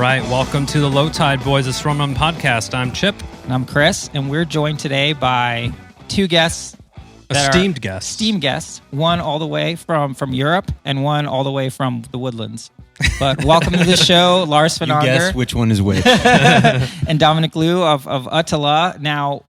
right, welcome to the Löw Tide Böyz, a Swimrun Podcast. I'm Chip. And I'm Chris, and we're joined today by two guests. Esteemed guests. One all the way from Europe and one all the way from the Woodlands. But welcome to the show, Lars Finanger. You guess which one is which. And Dominik Löw of ÖTILLÖ. Now,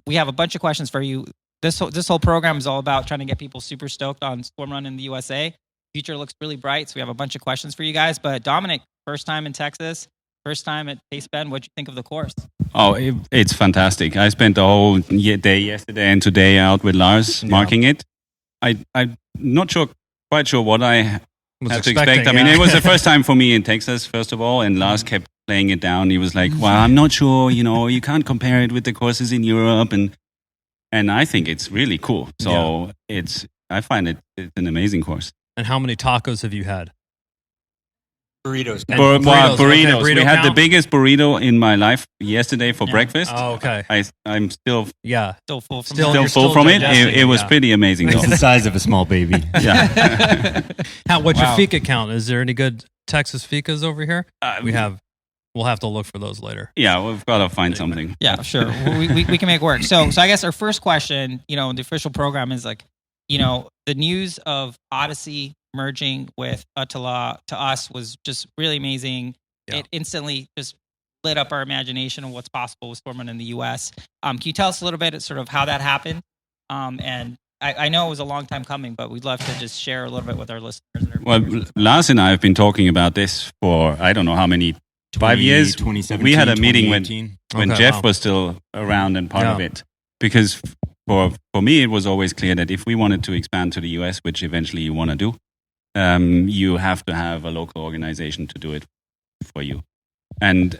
we have a bunch of questions for you. This whole program is all about trying to get people super stoked on swimrun in the USA. Future looks really bright, so we have a bunch of questions for you guys. But Dominik, first time in Texas, first time at Pace Bend. What'd you think of the course? Oh, it's fantastic. I spent the whole day yesterday and today out with Lars marking it. I'm not quite sure what I had to expect. I mean, it was the first time for me in Texas, first of all, and Lars kept playing it down. He was like, well, I'm not sure, you can't compare it with the courses in Europe. And I think it's really cool. So I find it's an amazing course. And how many tacos have you had? Burritos. Okay, we had the biggest burrito in my life yesterday for breakfast. Oh, okay. I'm still full from it. It was pretty amazing. It's the size of a small baby. Yeah. What's your fika count? Is there any good Texas fikas over here? We'll have to look for those later. Yeah, we've got to find something. Yeah, sure. we can make it work. So I guess our first question, the official program is like, the news of Ödyssey merging with ÖTILLÖ to us was just really amazing. Yeah. It instantly just lit up our imagination of what's possible with swimrun in the US. Can you tell us a little bit sort of how that happened? And I know it was a long time coming, but we'd love to just share a little bit with our listeners. Well, Lars and I have been talking about this for I don't know how many 5 years. 2017, we had a meeting when Jeff was still around and part of it. Because for me, it was always clear that if we wanted to expand to the US, which eventually you want to do, you have to have a local organization to do it for you. And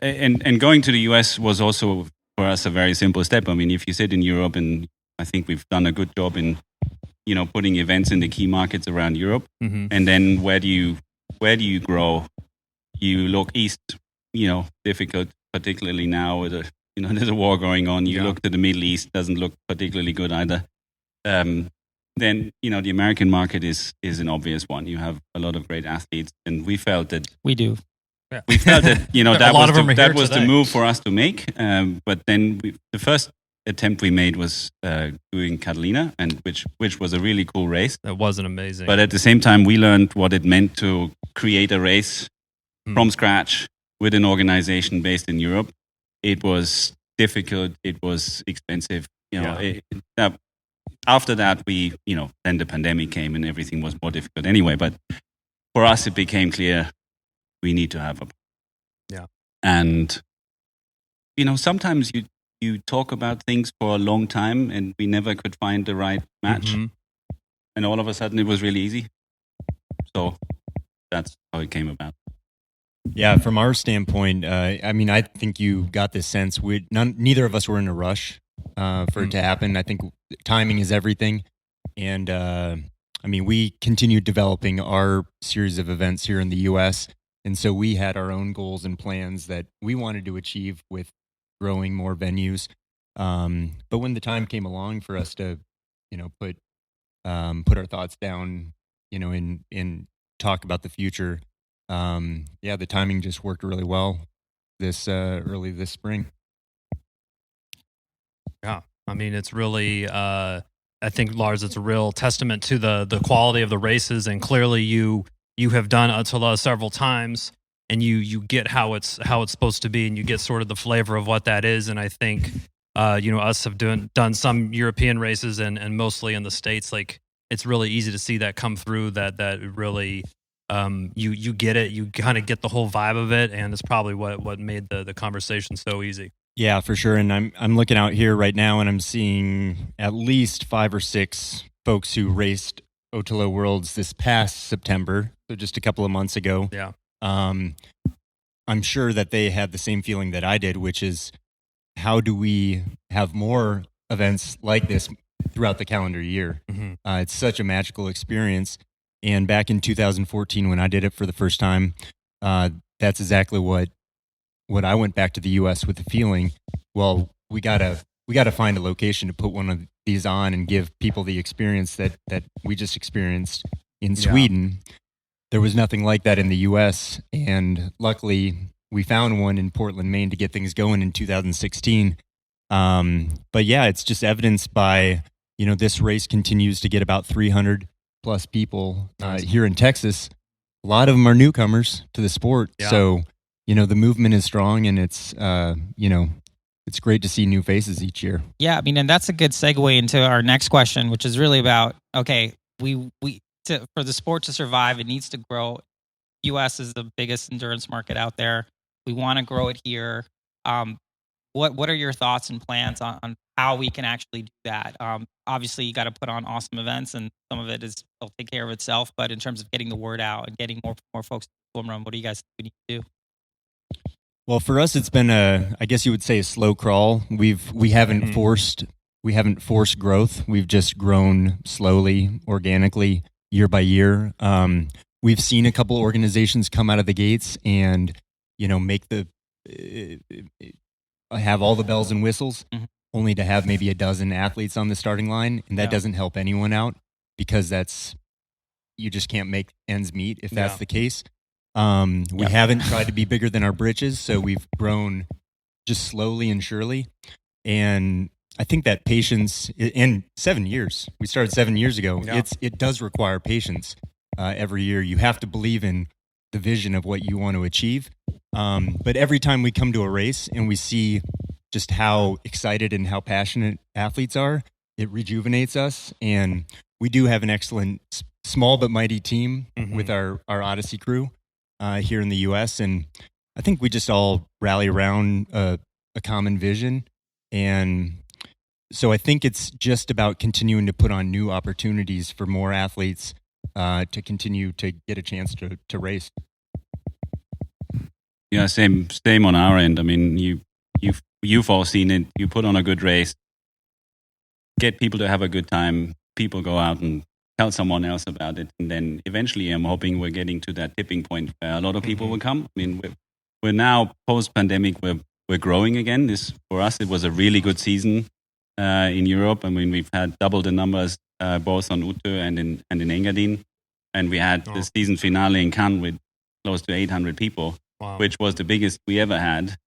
going to the US was also for us a very simple step. I mean, if you sit in Europe, and I think we've done a good job in, putting events in the key markets around Europe. Mm-hmm. And then where do you grow? You look east, difficult, particularly now with there's a war going on. You look to the Middle East, doesn't look particularly good either. Then, the American market is an obvious one. You have a lot of great athletes, and we felt that... We do. Yeah. We felt that, that was the move for us to make. But then the first attempt we made was doing Catalina, and which was a really cool race. That wasn't amazing. But at the same time, we learned what it meant to create a race from scratch with an organization based in Europe. It was difficult. It was expensive. After that, then the pandemic came and everything was more difficult anyway. But for us, it became clear we need to have a. Yeah. And, sometimes you talk about things for a long time and we never could find the right match. Mm-hmm. And all of a sudden it was really easy. So that's how it came about. Yeah, from our standpoint, I think you got this sense. Neither of us were in a rush for it to happen. I think timing is everything. And, we continued developing our series of events here in the U.S., and so we had our own goals and plans that we wanted to achieve with growing more venues. But when the time came along for us to, put our thoughts down, and talk about the future, the timing just worked really well early this spring. Yeah, it's really, I think, Lars, it's a real testament to the quality of the races, and clearly you have done ÖTILLÖ several times, and you get how it's supposed to be, and you get sort of the flavor of what that is. And I think, us have done some European races and mostly in the States. Like, it's really easy to see that come through. That really. You get it. You kind of get the whole vibe of it, and it's probably what made the conversation so easy. Yeah, for sure. And I'm looking out here right now, and I'm seeing at least 5 or 6 folks who raced ÖTILLÖ Worlds this past September, so just a couple of months ago. Yeah. I'm sure that they had the same feeling that I did, which is, how do we have more events like this throughout the calendar year? Mm-hmm. It's such a magical experience. And back in 2014, when I did it for the first time, that's exactly what I went back to the U.S. with the feeling. Well, we gotta find a location to put one of these on and give people the experience that we just experienced in Sweden. There was nothing like that in the U.S. And luckily, we found one in Portland, Maine to get things going in 2016. But yeah, it's just evidenced by, this race continues to get about 300 plus people here in Texas. A lot of them are newcomers to the sport. Yeah. So, the movement is strong, and it's, it's great to see new faces each year. Yeah, I mean, and that's a good segue into our next question, which is really about, okay, for the sport to survive, it needs to grow. U.S. is the biggest endurance market out there. We want to grow it here. What are your thoughts and plans on how we can actually do that? Obviously, you got to put on awesome events, and some of it will take care of itself. But in terms of getting the word out and getting more folks to swim run, what do you guys think we need to do? Well, for us, it's been I guess you would say, a slow crawl. We haven't forced growth. We've just grown slowly, organically, year by year. We've seen a couple organizations come out of the gates and, make have all the bells and whistles, only to have maybe a dozen athletes on the starting line, and that doesn't help anyone out, because you just can't make ends meet if that's the case. We haven't tried to be bigger than our britches, so we've grown just slowly and surely. And I think that patience, in 7 years, we started 7 years ago, it does require patience. Every year you have to believe in the vision of what you want to achieve. But every time we come to a race and we see just how excited and how passionate athletes are, it rejuvenates us. And we do have an excellent, small but mighty team with our Ödyssey crew here in the U.S. And I think we just all rally around a common vision. And so I think it's just about continuing to put on new opportunities for more athletes to continue to get a chance to race. Yeah, same on our end. I mean, you've all seen it. You put on a good race, get people to have a good time. People go out and tell someone else about it, and then eventually, I'm hoping we're getting to that tipping point where a lot of people will come. I mean, we're now post-pandemic. We're growing again. For us, it was a really good season in Europe. I mean, we've had double the numbers both on ÖTILLÖ and in Engadin, and we had the season finale in Cannes with close to 800 people. Wow. Which was the biggest we ever had.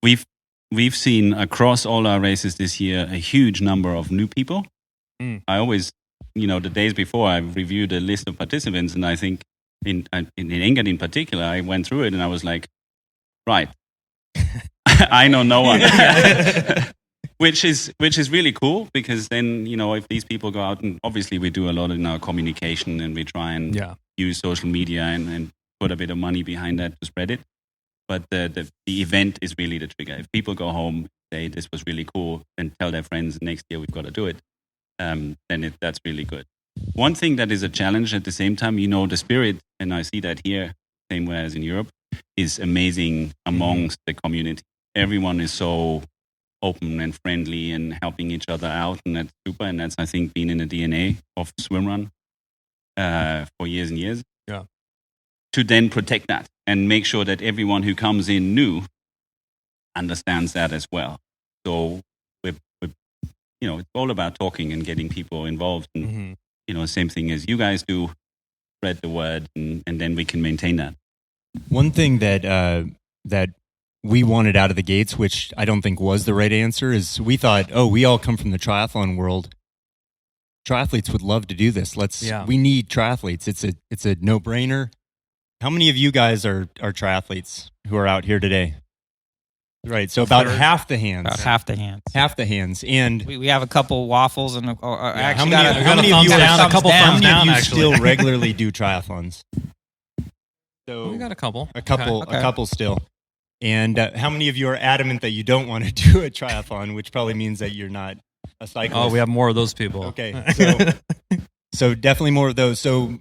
We've seen across all our races this year a huge number of new people. I always, the days before, I reviewed a list of participants, and I think in Engadin in particular, I went through it and I was like, right, I know no one. Which is really cool, because then, if these people go out, and obviously we do a lot in our communication, and we try and use social media and put a bit of money behind that to spread it. But the event is really the trigger. If people go home, say this was really cool, and tell their friends next year we've got to do it, then that's really good. One thing that is a challenge at the same time, the spirit, and I see that here, same way as in Europe, is amazing amongst the community. Everyone is so open and friendly and helping each other out, and that's super. And that's, I think, been in the DNA of Swimrun for years and years. Yeah. To then protect that and make sure that everyone who comes in new understands that as well. So we're it's all about talking and getting people involved, and same thing as you guys do, spread the word, and then we can maintain that. One thing that we wanted out of the gates, which I don't think was the right answer, is we thought, we all come from the triathlon world. Triathletes would love to do this. We need triathletes. It's a no-brainer. How many of you guys are triathletes who are out here today? Right, so about half the hands. About half the hands. Half the hands, and we have a couple waffles and how many of you still regularly do triathlons? So we got a couple. A couple still. And how many of you are adamant that you don't want to do a triathlon, which probably means that you're not a cyclist? Oh, we have more of those people. Okay, so definitely more of those. So,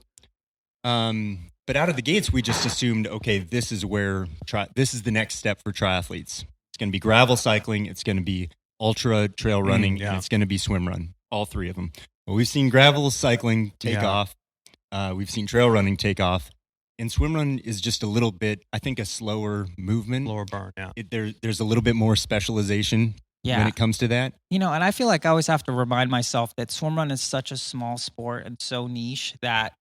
but out of the gates, we just assumed, this is the next step for triathletes. It's going to be gravel cycling, it's going to be ultra trail running, and it's going to be swim run. All three of them. Well, we've seen gravel cycling take off. We've seen trail running take off. And swim run is just a little bit, I think, a slower movement. Lower burn, yeah. There's a little bit more specialization when it comes to that. And I feel like I always have to remind myself that swim run is such a small sport and so niche that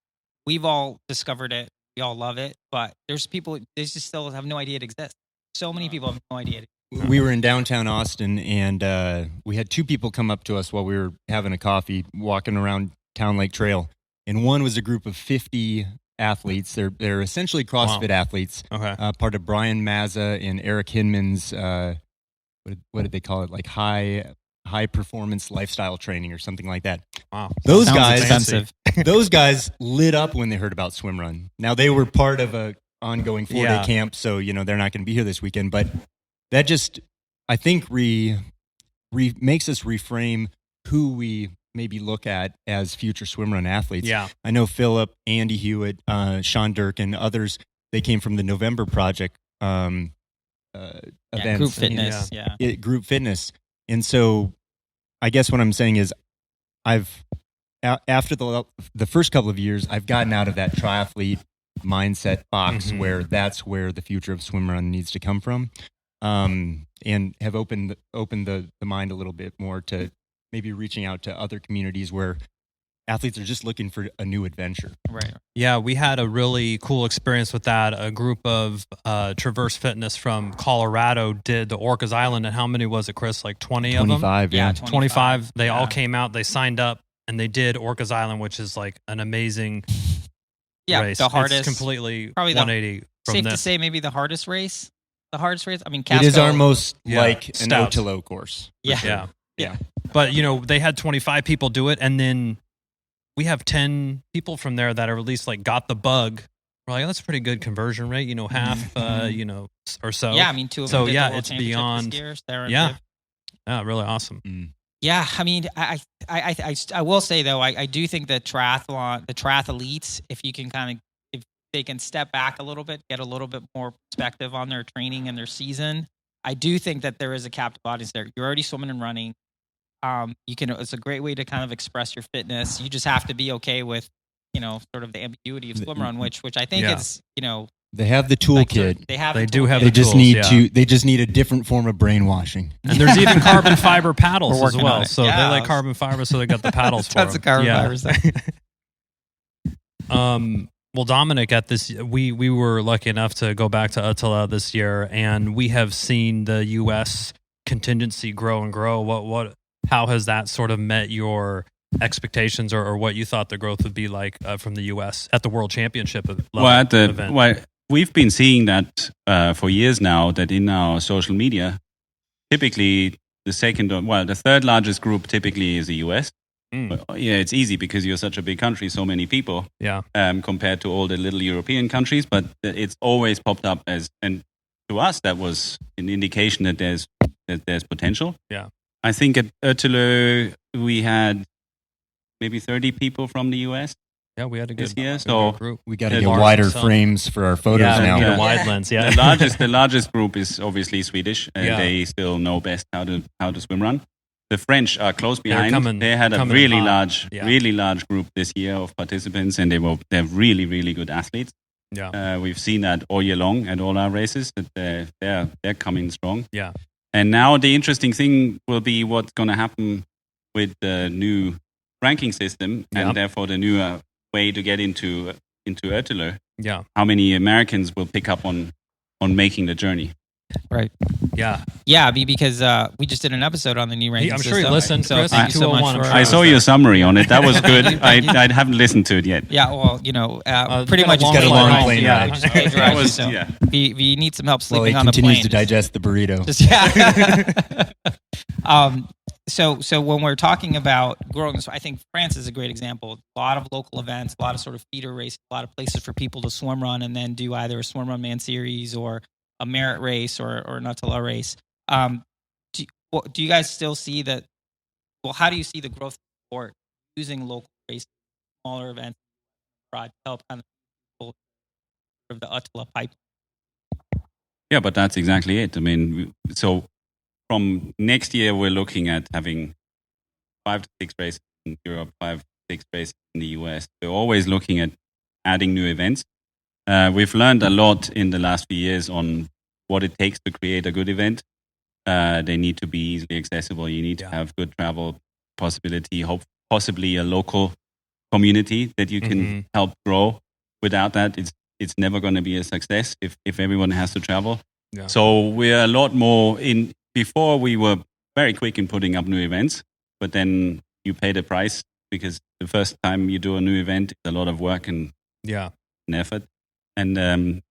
we've all discovered it. We all love it, but there's people, they just still have no idea it exists. So many people have no idea. We were in downtown Austin, and we had two people come up to us while we were having a coffee, walking around Town Lake Trail. And one was a group of 50 athletes. They're essentially CrossFit athletes. Okay. Part of Brian Mazza and Eric Hinman's, what did they call it? Like high performance lifestyle training or something like that. Wow. Those Sounds guys, expensive. those guys lit up when they heard about Swimrun. Now they were part of a ongoing 4-day camp, so they're not going to be here this weekend. But that just, I think, makes us reframe who we maybe look at as future swimrun athletes. Yeah. I know Philip, Andy Hewitt, Sean Dirk, and others. They came from the November Project events, Group fitness. Group fitness. And so, I guess what I'm saying is, after the first couple of years, I've gotten out of that triathlete mindset box where that's where the future of swimrun needs to come from, and have opened the mind a little bit more to maybe reaching out to other communities where athletes are just looking for a new adventure. Right. Yeah, we had a really cool experience with that. A group of Traverse Fitness from Colorado did the Orcas Island, and how many was it, Chris? Like 20 of them? 25, yeah. 25. They all came out, they signed up, and they did Orcas Island, which is like an amazing race. The hardest. It's completely probably 180 from safe this. to say maybe the hardest race. I mean, It is our most like an stout ÖTILLÖ course. Yeah. But, they had 25 people do it, and then we have 10 people from there that are at least like got the bug. We're like, that's a pretty good conversion rate, half, or so. Yeah, I mean, two of them did the World it's Championship beyond. this year, Sarah and Yeah. Viv. Yeah, really awesome. Yeah, I mean, I will say though, I do think the triathletes, if they can step back a little bit, get a little bit more perspective on their training and their season, I do think that there is a captive audience there. You're already swimming and running. It's a great way to kind of express your fitness. You just have to be okay with, sort of the ambiguity of swimrun, which I think it's, they have the toolkit. They do have. They the just tools, need They just need a different form of brainwashing. And there's even carbon fiber paddles as well. So Yeah. they like carbon fiber, so they got the paddles for Tons them. of carbon fibers there. Well, Dominic, at this, we were lucky enough to go back to ÖTILLÖ this year, and we have seen the U.S. contingency grow and grow. How has that sort of met your expectations, or what you thought the growth would be like from the U.S. at the World Championship event? Well, we've been seeing that for years now, that in our social media, typically the third largest group typically is the U.S. It's easy because you're such a big country, so many people, compared to all the little European countries, but it's always popped up and to us that was an indication that there's potential. Yeah. I think at ÖTILLÖ we had maybe 30 people from the US. Yeah, we had a good year. So group. We got to get wider frames for our photos now. Yeah, wide lens. Yeah, the largest group is obviously Swedish, and they still know best how to swim run. The French are close behind. They had a really large group this year of participants, and they're really, really good athletes. Yeah, we've seen that all year long at all our races, that they're coming strong. Yeah. And now the interesting thing will be what's going to happen with the new ranking system, and therefore the new way to get into ÖTILLÖ. Yeah. How many Americans will pick up on making the journey? Right. Yeah. Yeah, because we just did an episode on the new ranking system. I'm sure you listened, so Chris. thank you so much. I saw your summary on it. That was good. I haven't listened to it yet. Yeah, well, pretty much got a long plane ride. That was, if you need some help sleeping on the plane. He continues to digest the burrito. So when we're talking about growing, I think France is a great example. A lot of local events, a lot of sort of feeder races, a lot of places for people to swim run and then do either a swim run man series or a merit race or an ÖTILLÖ race. Do you guys still see that? Well, how do you see the growth of the sport using local races, smaller events, to help kind of the ÖTILLÖ pipe? Yeah, but that's exactly it. I mean, so from next year, we're looking at having 5 to 6 races in Europe, 5 to 6 races in the US. We're always looking at adding new events. We've learned a lot in the last few years on what it takes to create a good event. They need to be easily accessible. You need to have good travel possibility, possibly a local community that you can help grow. Without that, it's never going to be a success if everyone has to travel. Yeah. So we're a lot more in. Before we were very quick in putting up new events, but then you pay the price because the first time you do a new event, it's a lot of work and effort. And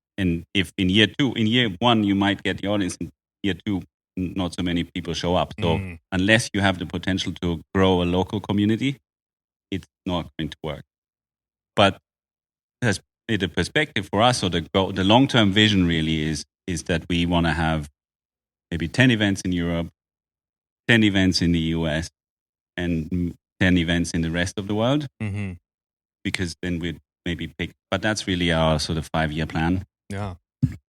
if in year one you might get the audience, in year two not so many people show up. So unless you have the potential to grow a local community, it's not going to work. But the perspective for us, or the long-term vision really is that we want to have maybe 10 events in Europe, 10 events in the US, and 10 events in the rest of the world. Mm-hmm. Because then we'd maybe pick, but that's really our sort of 5-year plan. Yeah.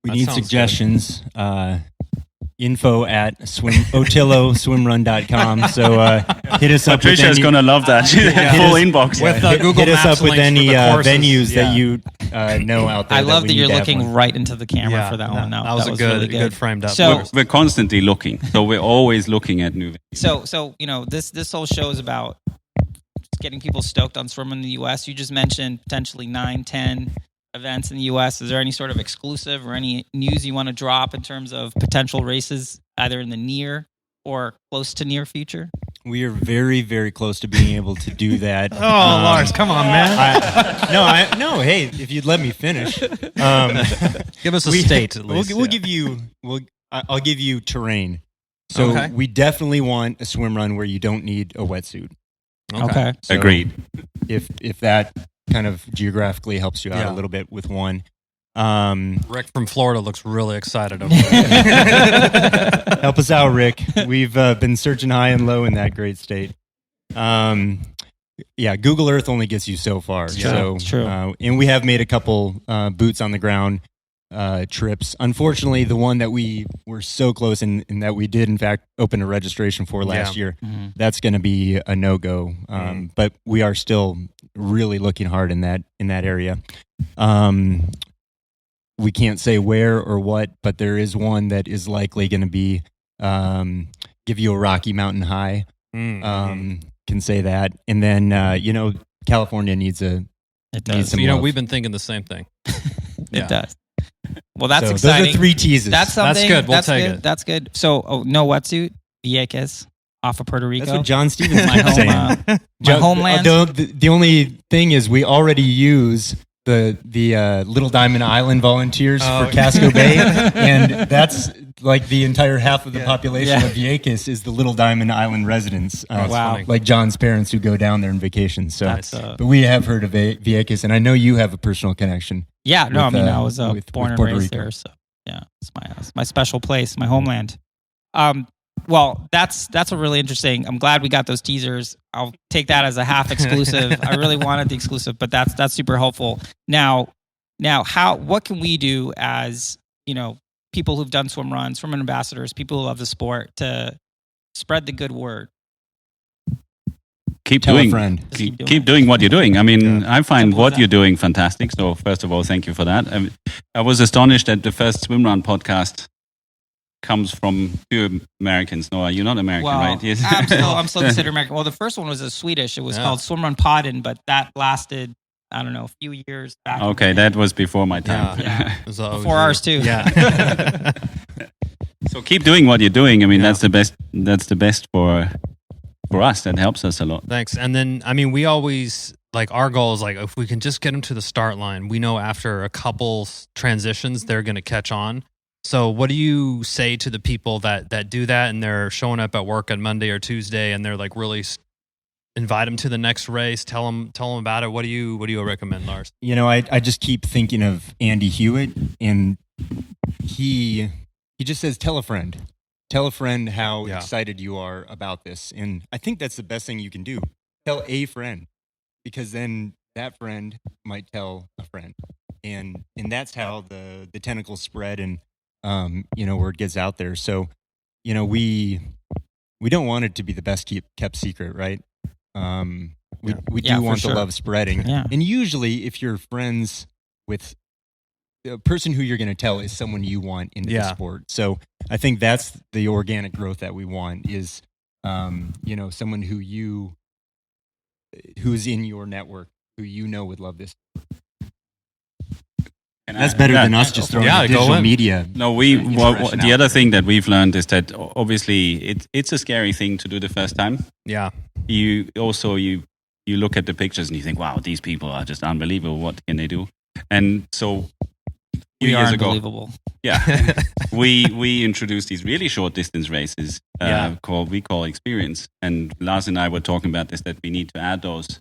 We need suggestions. Info at ÖTILLÖ Swimrun.com. So hit us up. Patricia's going to love that. Full inbox. With Google hit us Maps up with links any for the courses. venues that you know out there. I love that you're looking one. right into the camera for that one. That was a good, really good framed up. So we're constantly looking. So we're always looking at new venues. So this whole show is about getting people stoked on swimming in the U.S. You just mentioned potentially 9, 10 events in the U.S. Is there any sort of exclusive or any news you want to drop in terms of potential races, either in the near or close to near future? We are very, very close to being able to do that. Lars, come on, man. No. Hey, if you'd let me finish, Give us a state at least. We'll give you. I'll give you terrain. So we definitely want a swim run where you don't need a wetsuit. Okay. So Agreed. If that kind of geographically helps you out a little bit with one. Rick from Florida looks really excited over there. Help us out, Rick. We've been searching high and low in that great state. Google Earth only gets you so far. True. And we have made a couple boots on the ground trips. Unfortunately, the one that we were so close and that we did, in fact, open a registration for last year, that's going to be a no-go. But we are still really looking hard in that area. We can't say where or what, but there is one that is likely going to be give you a Rocky Mountain high. Can say that, and then California needs some love. We've been thinking the same thing. It does. Well, that's exciting. Those are 3 teases. That's something. That's good. We'll take it. That's good. So, no wetsuit. Vieques off of Puerto Rico. That's what John Stevens my was saying. My homeland. The only thing is, we already use the Little Diamond Island volunteers for Casco Bay, and that's like the entire half of the population of Vieques is the Little Diamond Island residents. Wow. Like John's parents who go down there on vacation. So, That's, but we have heard of Vieques, and I know you have a personal connection. Yeah, no, with, I was born and raised Rico. there, so yeah, it's my special place, my homeland. Well, that's a really interesting. I'm glad we got those teasers. I'll take that as a half exclusive. I really wanted the exclusive, but that's super helpful. Now, what can we do as people who've done swim runs, swim ambassadors, people who love the sport to spread the good word? Keep doing what you're doing. I mean, I find what you're doing fantastic. So first of all, thank you for that. I was astonished that the first Swimrun podcast comes from 2 Americans. No, you're not American, right? Yes. I'm still considered American. Well, the first one was a Swedish. It was called Swimrun Podden, but that lasted, I don't know, a few years back. Okay, that was before my time. Yeah. Before ours too. Yeah. So keep doing what you're doing. I mean, that's the best. That's the best for us. That helps us a lot. Thanks. And then, I mean, we always, our goal is if we can just get them to the start line, we know after a couple transitions, they're going to catch on. So what do you say to the people that do that and they're showing up at work on Monday or Tuesday and they're really invite them to the next race, tell them about it? What do you recommend, Lars? I just keep thinking of Andy Hewitt, and he just says, tell a friend how excited you are about this. And I think that's the best thing you can do. Tell a friend, because then that friend might tell a friend. And that's how the tentacles spread and, word gets out there. So, we don't want it to be the best kept secret, right? We do want the love spreading. Yeah. And usually if you're friends with the person who you're going to tell is someone you want into the sport. So I think that's the organic growth that we want is, someone who's in your network, who would love this. That's better than us just throwing digital media. No, the other thing that we've learned is that obviously it's a scary thing to do the first time. Yeah. You look at the pictures and you think, wow, these people are just unbelievable. What can they do? And so we are years unbelievable. Yeah, we introduced these really short distance races we call Experience, and Lars and I were talking about this, that we need to add those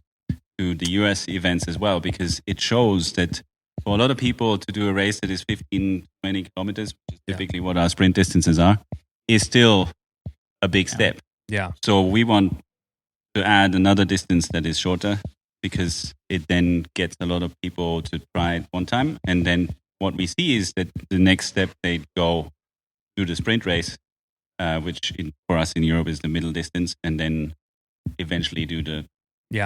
to the US events as well, because it shows that for a lot of people to do a race that is 15, 20 kilometers, which is typically what our sprint distances are, is still a big step. Yeah. So we want to add another distance that is shorter, because it then gets a lot of people to try it one time, and then what we see is that the next step, they go do the sprint race, which for us in Europe is the middle distance, and then eventually do the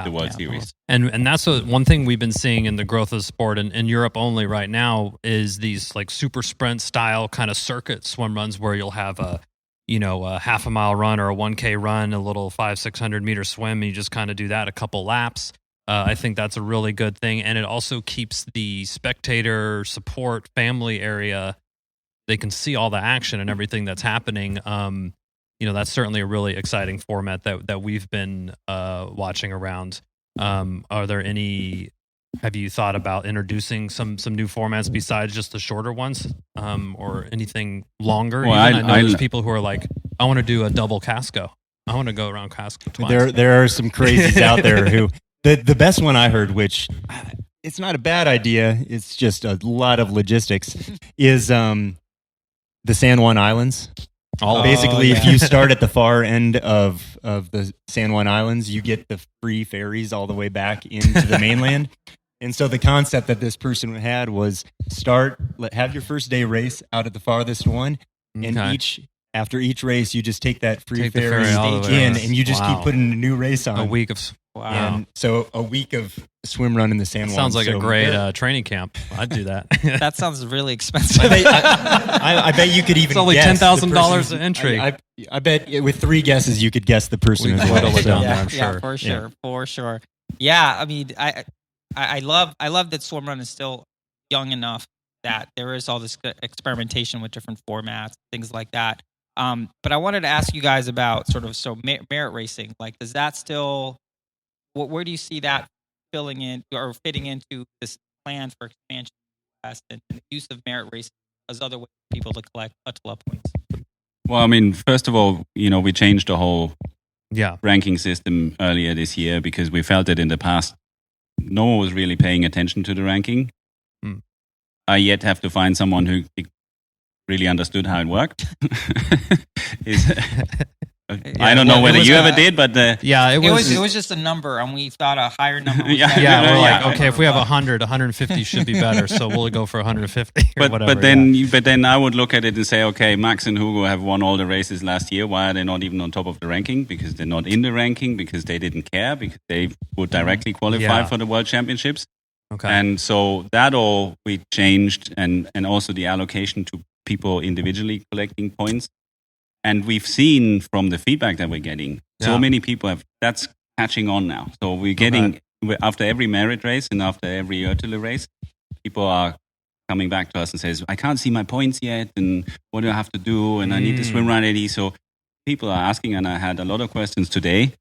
World Series. And that's one thing we've been seeing in the growth of the sport in Europe only right now is these like super sprint style kind of circuit swim runs where you'll have a half a mile run or a 1K run, a little 500-600 meter swim, and you just kind of do that a couple laps. I think that's a really good thing, and it also keeps the spectator support family area. They can see all the action and everything that's happening. That's certainly a really exciting format that we've been watching around. Have you thought about introducing some new formats besides just the shorter ones, or anything longer? Well, I know there's people who are like, I want to do a double Casco. I want to go around Casco twice. There are some crazies out there who. The best one I heard, which it's not a bad idea, it's just a lot of logistics, is the San Juan Islands. Basically, if you start at the far end of the San Juan Islands, you get the free ferries all the way back into the mainland. And so the concept that this person had was have your first day race out at the farthest one, and after each race, you just take that free ferry in, and you just keep putting a new race on. A week of And so a week of swim run in the San Juan. Sounds like a great training camp. I'd do that. That sounds really expensive. I bet you could even. It's only $10,000 an entry. I bet with 3 guesses you could guess the person as well. I'm sure. For sure. Yeah, I mean, I love that swimrun is still young enough that there is all this experimentation with different formats, things like that. But I wanted to ask you guys about merit racing. Like, does that still? Where do you see that filling in or fitting into this plan for expansion in the US and the use of merit racing as other ways for people to collect ÖTILLÖ points? Well, I mean, first of all, we changed the whole Yeah. ranking system earlier this year because we felt that in the past, no one was really paying attention to the ranking. I yet have to find someone who really understood how it worked. I don't know whether you ever did, but it was just a number, and we thought a higher number was we're like, okay, if we have 100, 150 should be better, so we'll go for 150 or whatever. But then I would look at it and say, okay, Max and Hugo have won all the races last year. Why are they not even on top of the ranking? Because they're not in the ranking, because they didn't care, because they would directly qualify for the World Championships. Okay. And so that all we changed, and also the allocation to people individually collecting points. And we've seen from the feedback that we're getting, so many people that's catching on now. So we're getting, after every merit race and after every ÖTILLÖ race, people are coming back to us and says, I can't see my points yet, and what do I have to do? And I need to swim run ID. So people are asking, and I had a lot of questions today.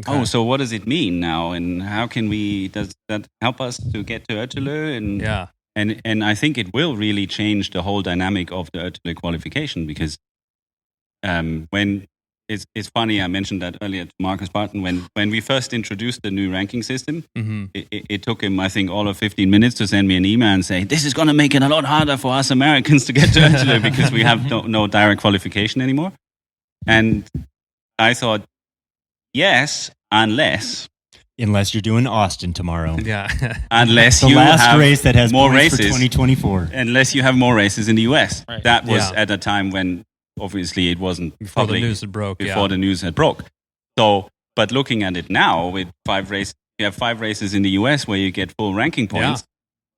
Okay. Oh, so what does it mean now? And how does that help us to get to ÖTILLÖ? And I think it will really change the whole dynamic of the ÖTILLÖ qualification, because when it's funny, I mentioned that earlier to Marcus Barton, when we first introduced the new ranking system, it took him, I think, all of 15 minutes to send me an email and say, this is going to make it a lot harder for us Americans to get to ÖTILLÖ because we have no direct qualification anymore. And I thought, yes, unless you're doing Austin tomorrow. Yeah. Unless the you last have race that has more races races for 2024. Unless you have more races in the US. Right. That was at a time when obviously it wasn't before public, the news had broke. Before the news had broke. So, but looking at it now with 5 races, you have 5 races in the US where you get full ranking points. Yeah.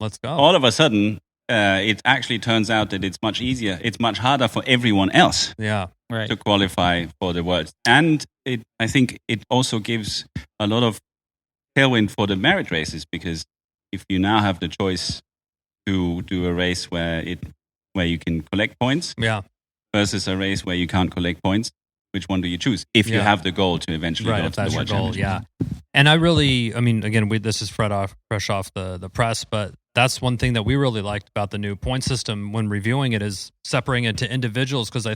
Let's go. All of a sudden, it actually turns out that it's much easier. It's much harder for everyone else to qualify for the Worlds. And I think it also gives a lot of tailwind for the merit races, because if you now have the choice to do a race where you can collect points versus a race where you can't collect points? Which one do you choose if you have the goal to eventually go to the World Championship? Yeah. And again, this is fresh off the press, but that's one thing that we really liked about the new point system when reviewing it is separating it to individuals. Because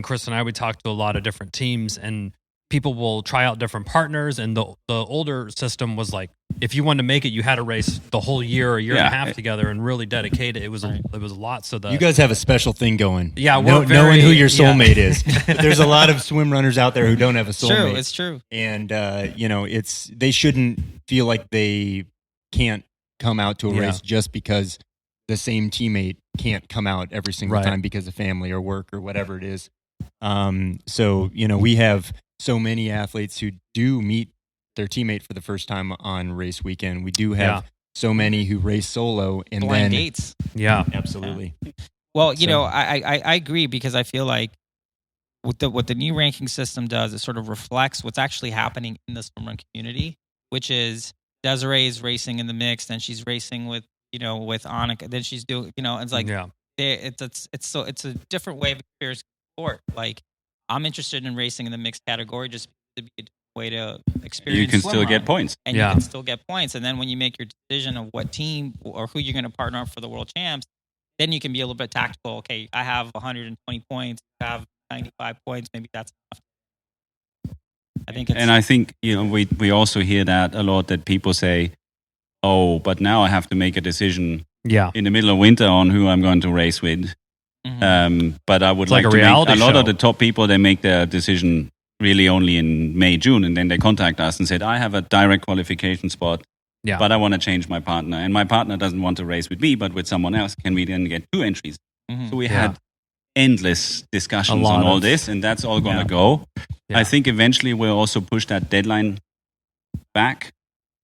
Chris and I, we talked to a lot of different teams, and people will try out different partners. And the older system was like, if you wanted to make it, you had to race the whole year or year and a half together and really dedicate it. It was a lot. So you guys have a special thing going. Yeah, knowing who your soulmate is. There's a lot of swim runners out there who don't have a soulmate. It's true. And they shouldn't feel like they can't come out to a race just because the same teammate can't come out every single time because of family or work or whatever it is. We have so many athletes who do meet their teammate for the first time on race weekend. We do have so many who race solo and blind dates. Yeah, absolutely. Well, I agree, because I feel like what the new ranking system does, it sort of reflects what's actually happening in the swimrun community, which is Desiree is racing in the mix, then she's racing with Annika, then she's doing, it's like it's a different way of experiencing sport. Like, I'm interested in racing in the mixed category just to be a way to experience. You can still get points. And you can still get points. And then when you make your decision of what team or who you're going to partner up for the world champs, then you can be a little bit tactical. Okay, I have 120 points, I have 95 points, maybe that's enough. I think we also hear that a lot, that people say, oh, but now I have to make a decision in the middle of winter on who I'm going to race with. Mm-hmm. But I would like to make a lot of the top people, they make their decision really only in May, June, and then they contact us and said, I have a direct qualification spot, but I want to change my partner, and my partner doesn't want to race with me, but with someone else. Can we then get 2 entries? Mm-hmm. So we had endless discussions on all this, and that's all going to go. Yeah. I think eventually we'll also push that deadline back.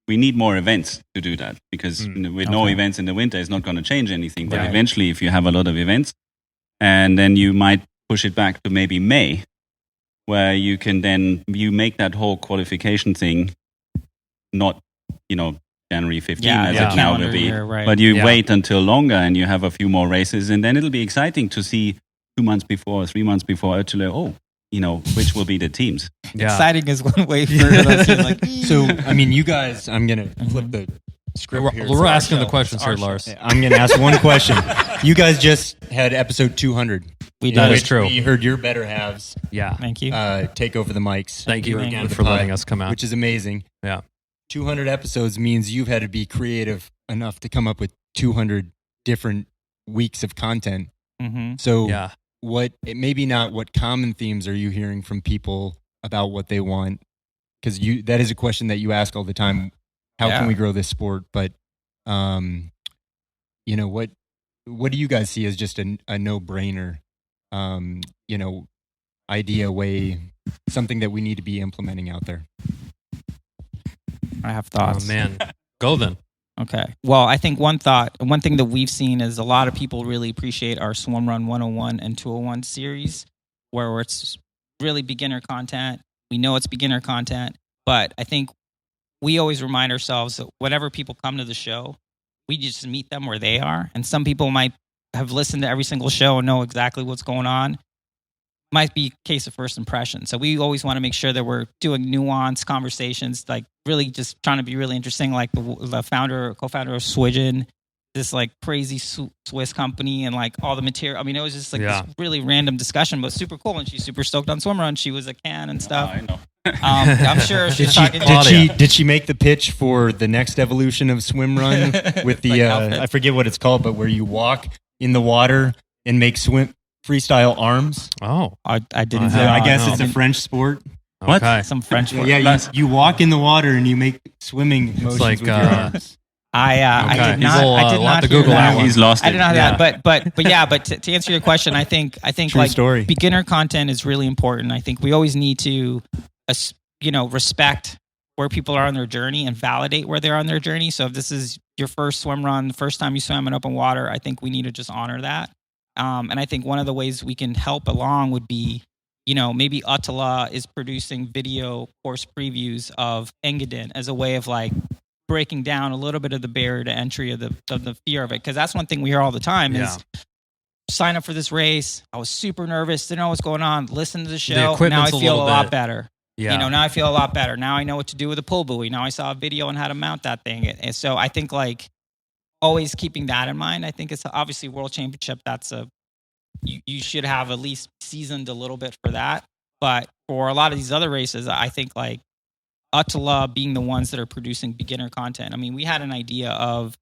We need more events to do that, because with no events in the winter, it's not going to change anything. But eventually, if you have a lot of events, and then you might push it back to maybe May, where you can then make that whole qualification thing not, January 15 as it now will be, but you wait until longer and you have a few more races, and then it'll be exciting to see 2 months before, 3 months before ÖTILLÖ, which will be the teams. Exciting is one way for us. So, you guys, I'm going to flip the script here. We're asking the questions here, Lars. I'm going to ask one question. You guys just had episode 200. That is true. We heard your better halves. Yeah. Thank you. Take over the mics. Thank you again for letting us come out. Which is amazing. Yeah. 200 episodes means you've had to be creative enough to come up with 200 different weeks of content. Mm-hmm. So maybe not what common themes are you hearing from people about what they want? Because that is a question that you ask all the time. How can we grow this sport? But, what do you guys see as just a no-brainer, idea, way, something that we need to be implementing out there? I have thoughts. Oh, man. Go then. Okay. Well, I think one thing that we've seen is a lot of people really appreciate our Swimrun 101 and 201 series, where it's really beginner content. We know it's beginner content, but I think we always remind ourselves that whenever people come to the show, we just meet them where they are. And some people might have listened to every single show and know exactly what's going on. Might be a case of first impression. So we always want to make sure that we're doing nuanced conversations, like really just trying to be really interesting, like the co-founder of Swidgen, this like crazy Swiss company, and like all the material. It was just like this really random discussion, but super cool. And she's super stoked on Swimrun. She was a can and stuff. I know. I'm sure she's talking. Did she make the pitch for the next evolution of Swimrun with the I forget what it's called, but where you walk in the water and make freestyle arms? Oh, I didn't. I guess it's a French sport. What? Okay. Some French sport. Yeah, you walk in the water and you make swimming motions with your arms. I did not. I did not Google that one. He's lost it. I did not have that. But to answer your question, I think True like story. Beginner content is really important. I think we always need to, respect where people are on their journey and validate where they are on their journey. So if this is your first swim run, the first time you swam in open water, I think we need to just honor that. And I think one of the ways we can help along would be, maybe ÖTILLÖ is producing video course previews of Engadin as a way of like breaking down a little bit of the barrier to entry of the fear of it, because that's one thing we hear all the time is sign up for this race. I was super nervous, didn't know what's going on. Listen to the show. Now I feel a lot better. Yeah. You know, now I feel a lot better. Now I know what to do with a pull buoy. Now I saw a video on how to mount that thing. And so I think like always keeping that in mind. I think it's obviously World Championship. That's you should have at least seasoned a little bit for that. But for a lot of these other races, I think like ÖTILLÖ being the ones that are producing beginner content. I mean, we had an idea of,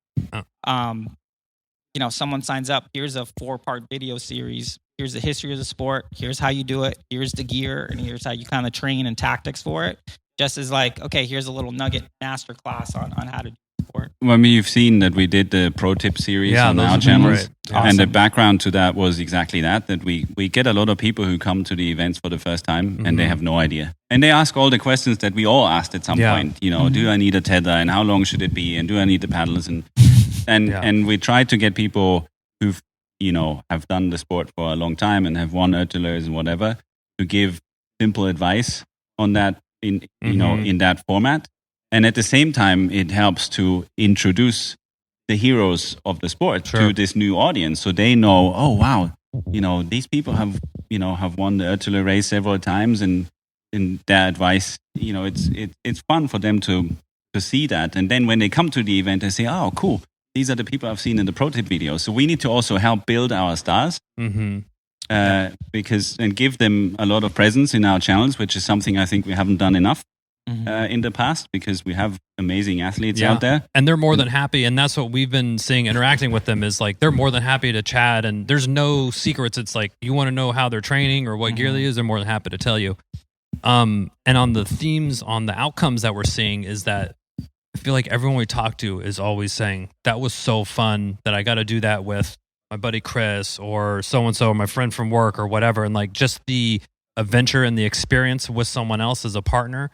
someone signs up. Here's a 4-part video series. Here's the history of the sport. Here's how you do it. Here's the gear, and here's how you kind of train and tactics for it. Just as like, okay, here's a little nugget master class on how to do sport. Well, I mean, you've seen that we did the pro tip series on our channels, and the background to that was exactly that we get a lot of people who come to the events for the first time and they have no idea. And they ask all the questions that we all asked at some point. You know, do I need a tether, and how long should it be, and do I need the paddles, and we try to get people who've have done the sport for a long time and have won ÖTILLÖs and whatever to give simple advice on that in that format. And at the same time, it helps to introduce the heroes of the sport to this new audience, so they know, oh wow, these people have won the ÖTILLÖ race several times, and in their advice, it's fun for them to see that. And then when they come to the event, they say, oh cool, these are the people I've seen in the pro tip videos. So we need to also help build our stars, because and give them a lot of presence in our channels, which is something I think we haven't done enough in the past, because we have amazing athletes out there. And they're more than happy. And that's what we've been seeing interacting with them is like, they're more than happy to chat, and there's no secrets. It's like, you want to know how they're training or what gear they use, they're more than happy to tell you. And on the themes, on the outcomes that we're seeing is that I feel like everyone we talk to is always saying, that was so fun that I got to do that with my buddy Chris or so-and-so, or my friend from work or whatever. And like just the adventure and the experience with someone else as a partner.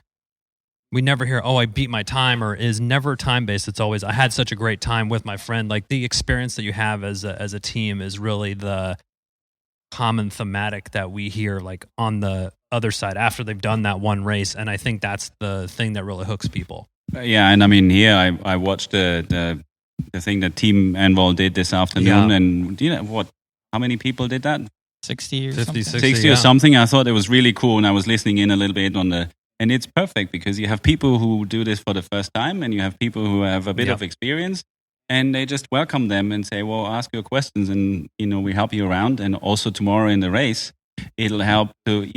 We never hear, oh, I beat my time, or is never time-based. It's always, I had such a great time with my friend. Like the experience that you have as a team is really the common thematic that we hear like on the other side after they've done that one race. And I think that's the thing that really hooks people. Yeah, and I mean, here I watched the thing that Team Anvol did this afternoon, and how many people did that? 60 or 50, something. 60 or something. I thought it was really cool, and I was listening in a little bit and it's perfect because you have people who do this for the first time, and you have people who have a bit of experience, and they just welcome them and say, well, ask your questions, and we help you around. And also tomorrow in the race, it'll help to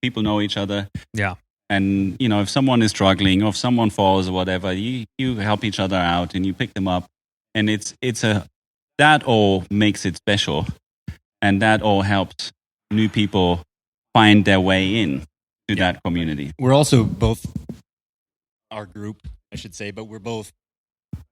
people know each other. Yeah. And, if someone is struggling or if someone falls or whatever, you help each other out and you pick them up. And that all makes it special. And that all helps new people find their way in to that community. We're also both, our group, I should say, but we're both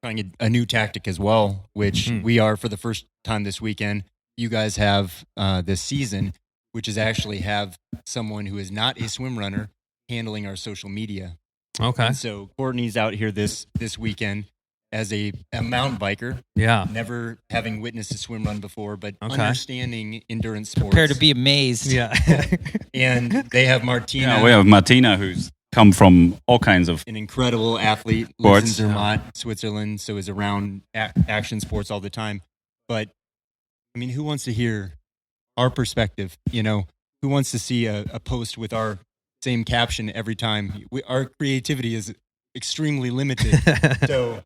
trying a new tactic as well, which we are for the first time this weekend. You guys have this season, which is actually have someone who is not a swim runner handling our social media. Okay. And so Courtney's out here this weekend as a mountain biker. Yeah. Never having witnessed a swim run before, but understanding endurance sports. Prepare to be amazed. Yeah. And they have Martina. Yeah, we have Martina, who's come from all kinds of an incredible athlete, sports. Lives in Zermatt, Switzerland, so is around action sports all the time. But I mean, who wants to hear our perspective? Who wants to see a post with our same caption every time? Our creativity is extremely limited. So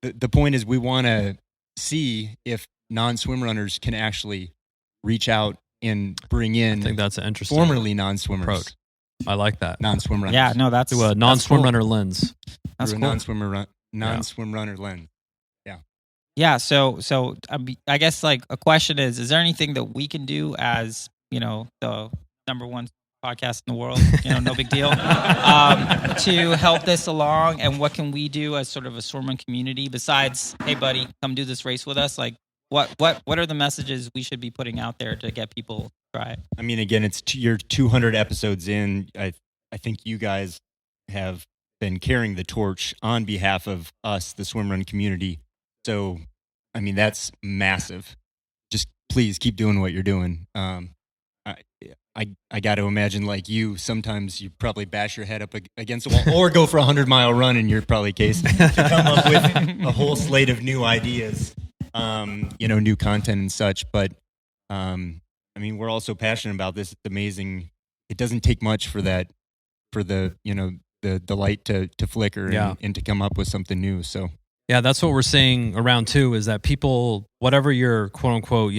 the point is, we want to see if non-swim runners can actually reach out and bring in. I think that's an interesting formerly non-swimmers. approach. I like that. Non-swim runners. Yeah, no, that's To a non-swim cool. runner lens. That's Through cool. a non-swim runner lens. Yeah, so I guess like a question is there anything that we can do as, the number one podcast in the world, no big deal, to help this along? And what can we do as sort of a swimrun community besides, hey buddy, come do this race with us? Like what are the messages we should be putting out there to get people to try it? I mean, again, it's you're 200 episodes in. I think you guys have been carrying the torch on behalf of us, the swimrun community. So, I mean, that's massive. Just please keep doing what you're doing. I got to imagine, like you, sometimes you probably bash your head up against a wall or go for a 100-mile run in your probably case to come up with a whole slate of new ideas, new content and such. But I mean, we're also passionate about this. It's amazing. It doesn't take much for the light to flicker and to come up with something new. So yeah, that's what we're seeing around too, is that people, whatever your quote unquote,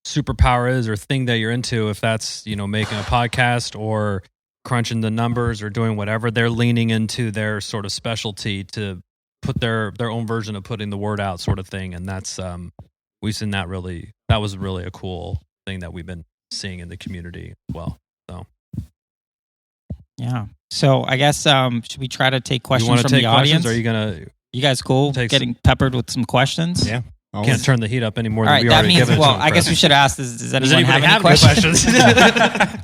superpower is or thing that you're into, if that's, making a podcast or crunching the numbers or doing whatever, they're leaning into their sort of specialty to put their own version of putting the word out, sort of thing. And that's, we've seen that was really a cool thing that we've been seeing in the community as well. So. Yeah. So I guess, should we try to take questions from the audience? Or are you going to? You guys cool getting peppered with some questions? Yeah. Can't turn the heat up any more than we that already means, given. well, I guess we should ask, does anyone have any questions?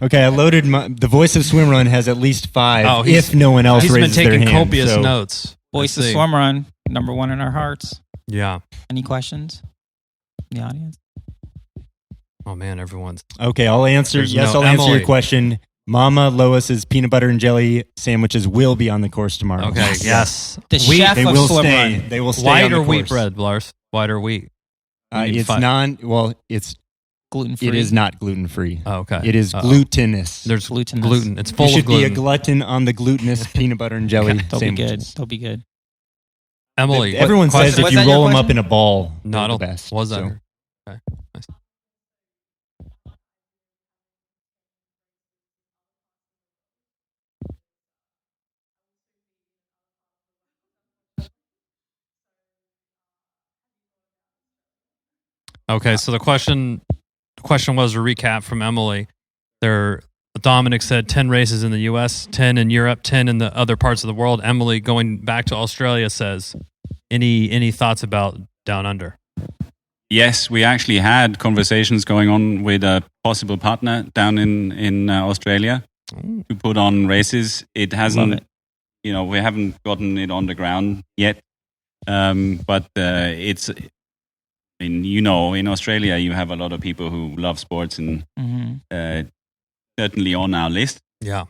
Okay, I loaded the voice of Swimrun has at least 5 if no one else raises their hand. He's been taking copious notes. Voice of Swimrun, number 1 in our hearts. Yeah. Any questions in the audience? Oh man, everyone's... Okay, I'll answer. I'll answer your question. Mama Lois's peanut butter and jelly sandwiches will be on the course tomorrow. Okay, yes. The chef of Swimrun. They will stay White on the or course. wheat bread, Lars? White or wheat? It's gluten-free. It is not gluten-free. Oh, okay. It is glutinous. There's gluten. It's full you of gluten. You should be a glutton on the glutinous peanut butter and jelly sandwiches. They'll be good. Emily, everyone says if you roll them up in a ball, not the best. Was that? So. Okay. Nice. Okay, so the question was a recap from Emily. Dominik said 10 races in the U.S., 10 in Europe, 10 in the other parts of the world. Emily, going back to Australia, says, any thoughts about Down Under? Yes, we actually had conversations going on with a possible partner down in Australia to put on races. It hasn't, we haven't gotten it on the ground yet, but it's... in Australia, you have a lot of people who love sports and certainly on our list. Yeah.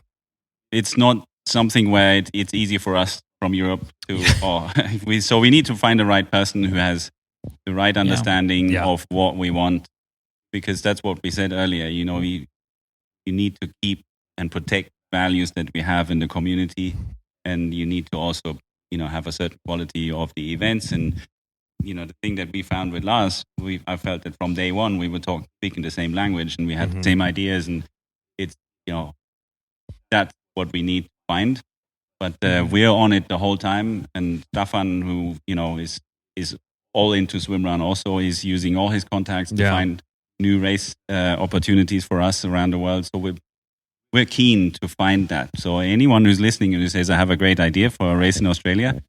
It's not something where it's easy for us from Europe to, so we need to find the right person who has the right understanding of what we want, because that's what we said earlier. You need to keep and protect values that we have in the community, and you need to also, have a certain quality of the events. And the thing that we found with Lars, I felt that from day one we were speaking the same language and we had the same ideas, and it's that's what we need to find. But we're on it the whole time, and Staffan, who is all into swimrun, also is using all his contacts to find new race opportunities for us around the world. So we're keen to find that. So anyone who's listening and who says, I have a great idea for a race in Australia,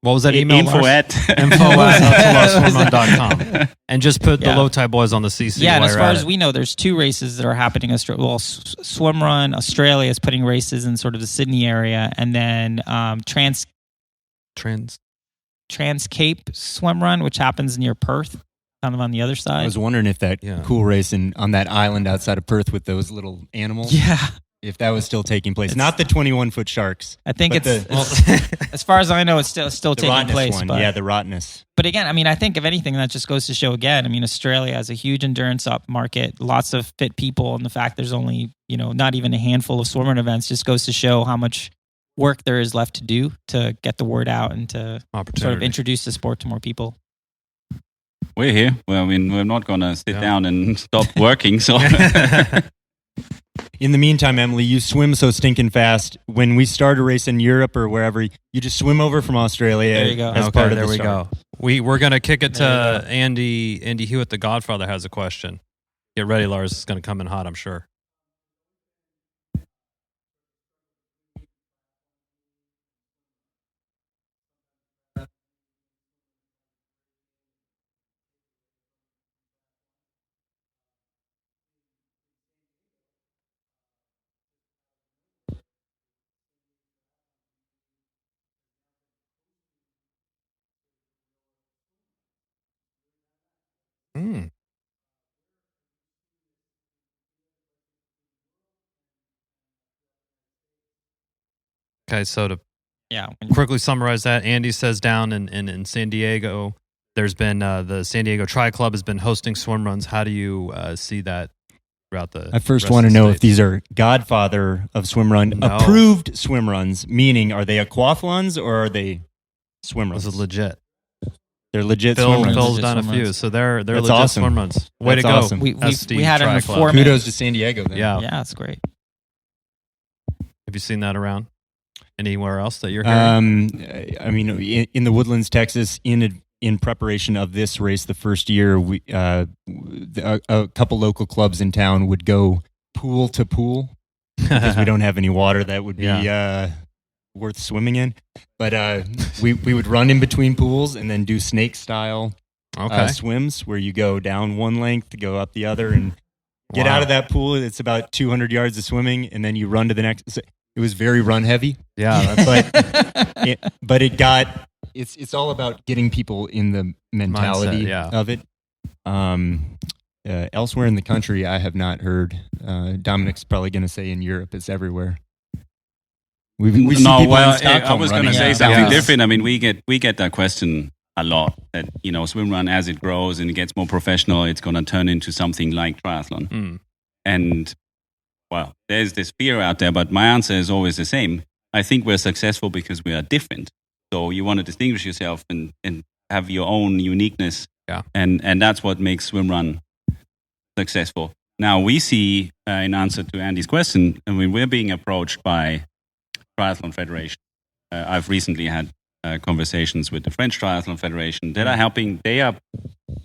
what was that email? Info at ÖTILLÖSwimrun.com. And just put the Löw Tide Böyz on the CC. Yeah, and as far as we know, there's 2 races that are happening. Swimrun Australia is putting races in sort of the Sydney area, and then Transcape Swimrun, which happens near Perth, kind of on the other side. I was wondering if that cool race on that island outside of Perth with those little animals. Yeah. If that was still taking place, not the 21-foot sharks. I think it's as far as I know, it's still taking place. One. But, the rottenness. But again, I mean, I think if anything, that just goes to show again. I mean, Australia has a huge endurance market, lots of fit people, and the fact there's only not even a handful of swimrun events just goes to show how much work there is left to do to get the word out and to sort of introduce the sport to more people. We're here. Well, I mean, we're not going to sit down and stop working. So. In the meantime, Emily, you swim so stinking fast. When we start a race in Europe or wherever, you just swim over from Australia. There you go. As part of there the we start. go. We're going to kick it to Andy Hewitt, the Godfather, has a question. Get ready, Lars. It's going to come in hot, I'm sure. Okay, so to Yeah. quickly summarize that, Andy says down in San Diego, there's been the San Diego Tri Club has been hosting swim runs. How do you see that throughout the? I first rest want to of the know states? if these are Godfather of swim run No. approved swim runs, meaning are they aquathlons or are they swim runs? This is legit. They're legit swim runs. Phil's Legit done a swim few, runs. so they're That's legit awesome. swim runs. Way That's to go! awesome. We SD had an Tri Club. informant. Kudos to San Diego then. Yeah. Yeah, it's great. Have you seen that around anywhere else that you're hearing? I mean, in the Woodlands, Texas, in preparation of this race, the first year, we a couple local clubs in town would go pool to pool because we don't have any water that would be worth swimming in. But we would run in between pools and then do snake style swims where you go down one length, go up the other, and get out of that pool. It's about 200 yards of swimming, and then you run to the next. It was very run heavy. Yeah, but it's all about getting people in the mentality Mindset, of it. Elsewhere in the country, I have not heard. Dominik's probably going to say in Europe, it's everywhere. We see people in Stockholm I was going to running. say something Yeah. different. I mean, we get that question a lot. That swim run as it grows and it gets more professional, it's going to turn into something like triathlon. And well, there's this fear out there, but my answer is always the same. I think we're successful because we are different. So you want to distinguish yourself and have your own uniqueness. Yeah. And that's what makes swimrun successful. Now we see, in answer to Andy's question, I mean, we're being approached by Triathlon Federation. I've recently had conversations with the French Triathlon Federation that are helping. They are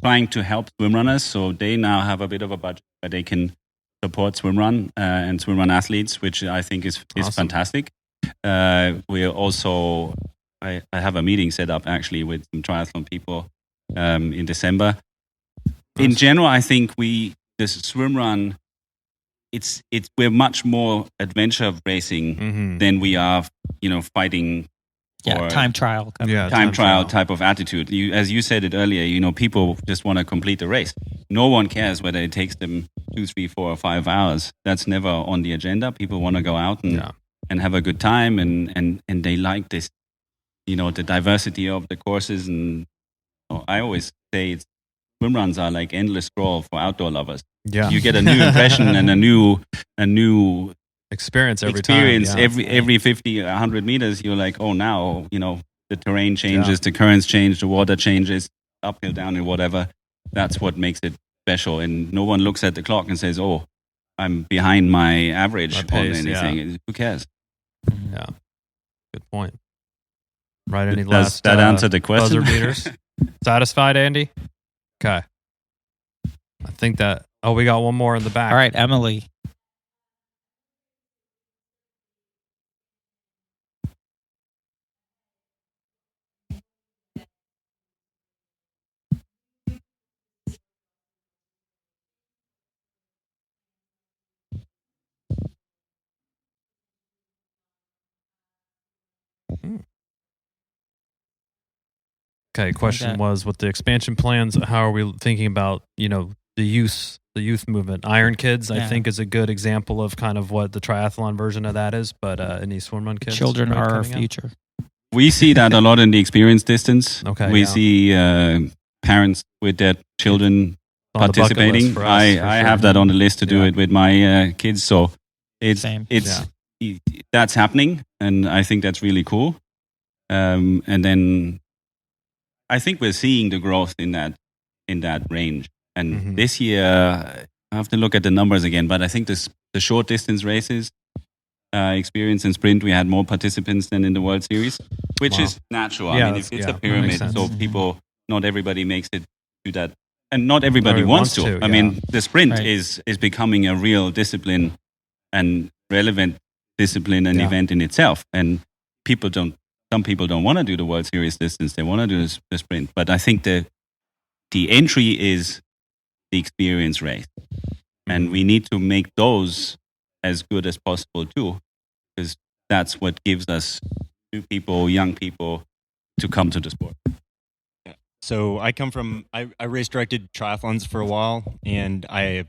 trying to help swimrunners, so they now have a bit of a budget where they can support swimrun and swimrun athletes, which I think is Awesome. fantastic. We're also, I have a meeting set up actually with some triathlon people in December. In general, I think this swimrun, we're much more adventure racing than we are, fighting. Yeah, time trial. Time trial type of attitude. As you said it earlier, people just want to complete the race. No one cares whether it takes them 2, 3, 4, or 5 hours. That's never on the agenda. People want to go out and have a good time, and they like this, the diversity of the courses. And I always say swimruns are like endless scroll for outdoor lovers. Yeah, you get a new impression and a new experience every time. Yeah. Every 50, 100 meters, you're like, oh, now, the terrain changes, the currents change, the water changes, uphill, downhill, whatever. That's what makes it special. And no one looks at the clock and says, oh, I'm behind my average on anything. Who cares? Yeah. Good point. Right. Any Does last that answer the question? buzzer beaters? Satisfied, Andy? Okay. I think that. Oh, we got one more in the back. All right, Emily. Okay. Question was, with the expansion plans, how are we thinking about the youth movement? Iron Kids, I think, is a good example of kind of what the triathlon version of that is. But any swimrun kids, Children are our coming out? future. We see that a lot in the experience distance. Okay, we see parents with their children On the bucket list participating. for us, I for sure. have that on the list to do it with my kids. So Same. that's happening, and I think that's really cool. And then I think we're seeing the growth in that range. And this year, I have to look at the numbers again, but I think the short distance races, experience and sprint, we had more participants than in the World Series, which is natural. Yeah, I mean, it's a that makes pyramid, sense. so not everybody makes it to that, and not everybody Everybody wants wants to. to, I mean, the sprint Right. is becoming a real discipline and relevant discipline and event in itself. And some people don't want to do the World Series distance; they want to do the sprint. But I think the entry is the experience race, and we need to make those as good as possible too, because that's what gives us young people to come to the sport. So I come from, I race directed triathlons for a while, and I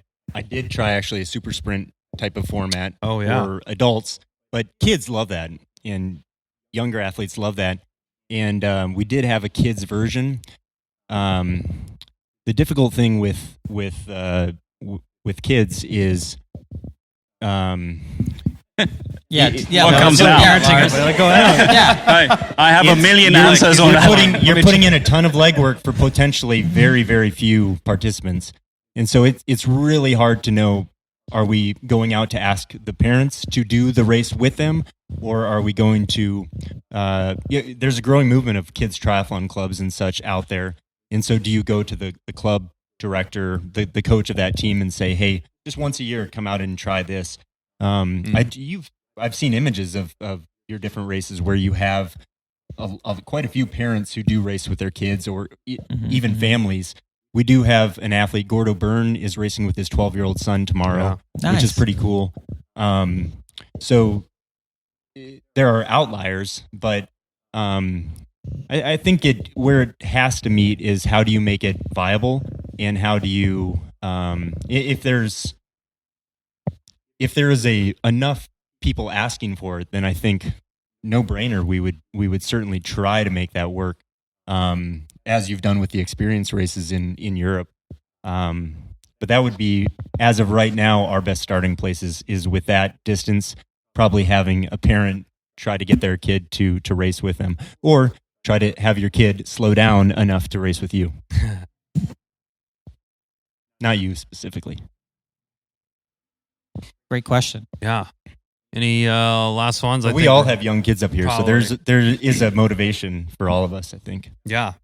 did try actually a super sprint type of format Oh, yeah. for adults, but kids love that. And younger athletes love that. And we did have a kids version. The difficult thing with kids is, what comes out? Go ahead. I have a million answers on that. You're putting in a ton of legwork for potentially very, very few participants, and so it's really hard to know. Are we going out to ask the parents to do the race with them, or are we going to? There's a growing movement of kids triathlon clubs and such out there, and so do you go to the club director, the coach of that team, and say, "Hey, just once a year, come out and try this." I've seen images of your different races where you have quite a few parents who do race with their kids, or even families. We do have an athlete, Gordo Byrne, is racing with his 12-year-old son tomorrow, which is pretty cool. So there are outliers, but I think where it has to meet is how do you make it viable, and how do you if there is enough people asking for it, then I think no brainer we would certainly try to make that work. As you've done with the experience races in Europe. But that would be, as of right now, our best starting place is with that distance, probably having a parent try to get their kid to race with them, or try to have your kid slow down enough to race with you. Not you specifically. Great question. Yeah. Any last ones? Well, we all have young kids up here, probably. So there is a motivation for all of us, I think. Yeah.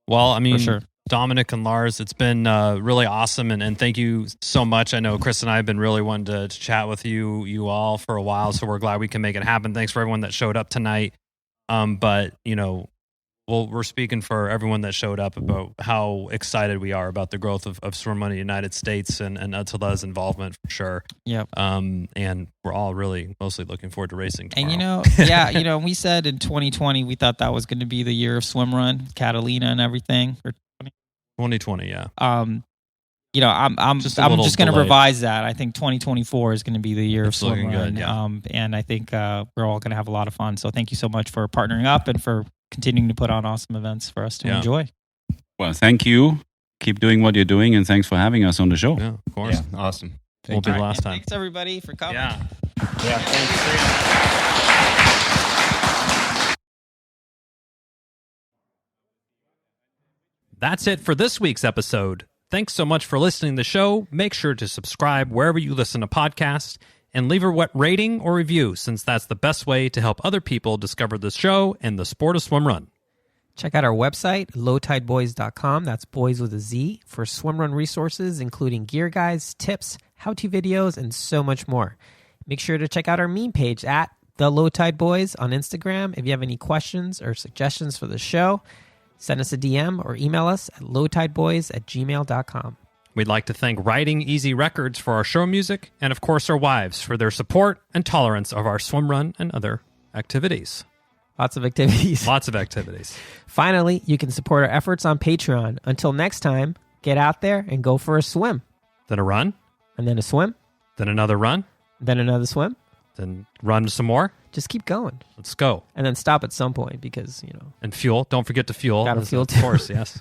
Well, I mean, for sure. Dominik and Lars, it's been really awesome, and thank you so much. I know Chris and I have been really wanting to chat with you all for a while, so we're glad we can make it happen. Thanks for everyone that showed up tonight. But we're speaking for everyone that showed up about how excited we are about the growth of swimrun in the United States and ÖTILLÖ's involvement for sure. Yep. And we're all really mostly looking forward to racing tomorrow. And we said in 2020 we thought that was going to be the year of swimrun, Catalina and everything. Or 2020, yeah. I'm just going to revise that. I think 2024 is going to be the year of swimrun. And I think we're all going to have a lot of fun. So thank you so much for partnering up and for continuing to put on awesome events for us to enjoy. Well, thank you. Keep doing what you're doing, and thanks for having us on the show. Yeah, of course. Yeah, awesome. Won't be the last time. Thanks everybody for coming. Yeah. Thanks. That's it for this week's episode. Thanks so much for listening to the show. Make sure to subscribe wherever you listen to podcasts, and leave a rating or review, since that's the best way to help other people discover the show and the sport of swimrun. Check out our website, lowtideboys.com. That's boys with a Z, for swimrun resources, including gear guides, tips, how-to videos, and so much more. Make sure to check out our meme page at The Löw Tide Böyz on Instagram. If you have any questions or suggestions for the show, send us a DM or email us at lowtideboys@gmail.com. We'd like to thank Riding Easy Records for our show music, and of course our wives for their support and tolerance of our swimrun and other activities. Lots of activities. Lots of activities. Finally, you can support our efforts on Patreon. Until next time, get out there and go for a swim. Then a run. And then a swim. Then another run. Then another swim. Then run some more. Just keep going. Let's go. And then stop at some point because, And fuel. Don't forget to fuel. Gotta fuel too. Of course, yes.